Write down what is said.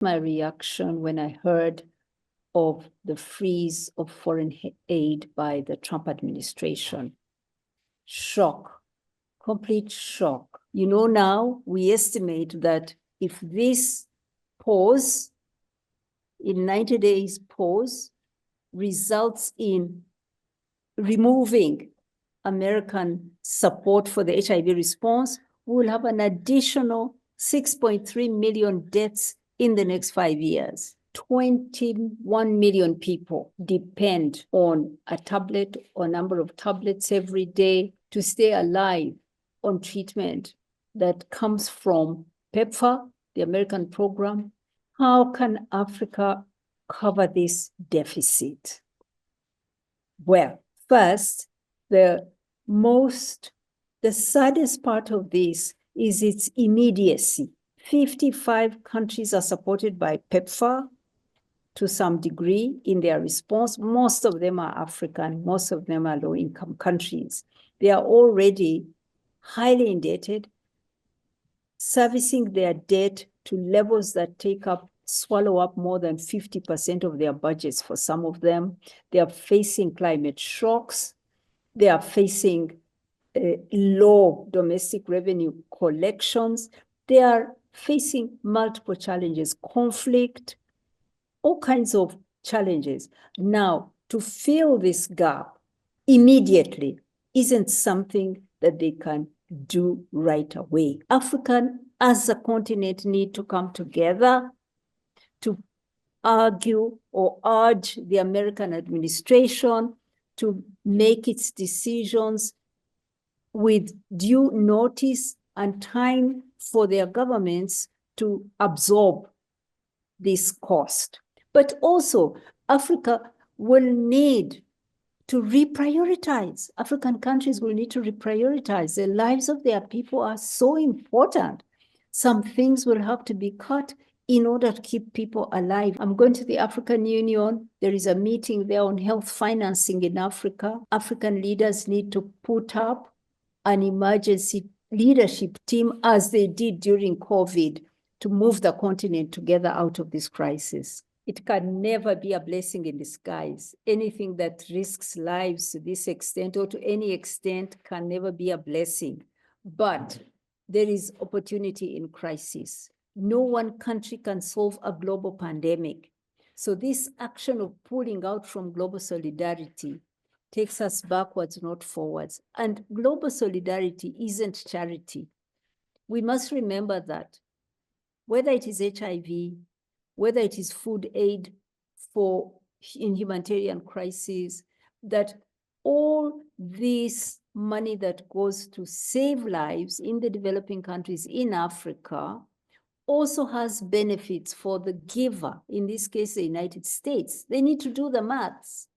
my reaction when I heard of the freeze of foreign aid by the Trump administration. Shock, complete shock. You know, now we estimate that if this pause, in 90 days pause, results in removing American support for the HIV response, we will have an additional 6.3 million deaths in the next 5 years. 21 million people depend on a tablet or number of tablets every day to stay alive on treatment that comes from PEPFAR, the American program. How can Africa cover this deficit? Well, first, the saddest part of this is its immediacy. 55 countries are supported by PEPFAR to some degree in their response. Most of them are African, most of them are low-income countries. They are already highly indebted, servicing their debt to levels that swallow up more than 50% of their budgets for some of them. They are facing climate shocks. They are facing low domestic revenue collections. They are facing multiple challenges, conflict, all kinds of challenges. Now, to fill this gap immediately isn't something that they can do right away. Africa as a continent need to come together to argue or urge the American administration to make its decisions with due notice and time for their governments to absorb this cost. But also, Africa will need to reprioritize. African countries will need to reprioritize. The lives of their people are so important. Some things will have to be cut in order to keep people alive. I'm going to the African Union. There is a meeting there on health financing in Africa. African leaders need to put up an emergency leadership team, as they did during COVID, to move the continent together out of this crisis. It can never be a blessing in disguise. Anything that risks lives to this extent or to any extent can never be a blessing. But there is opportunity in crisis. No one country can solve a global pandemic. So this action of pulling out from global solidarity takes us backwards, not forwards. And global solidarity isn't charity. We must remember that whether it is HIV, whether it is food aid in humanitarian crises, that all this money that goes to save lives in the developing countries in Africa also has benefits for the giver, in this case, the United States. They need to do the maths.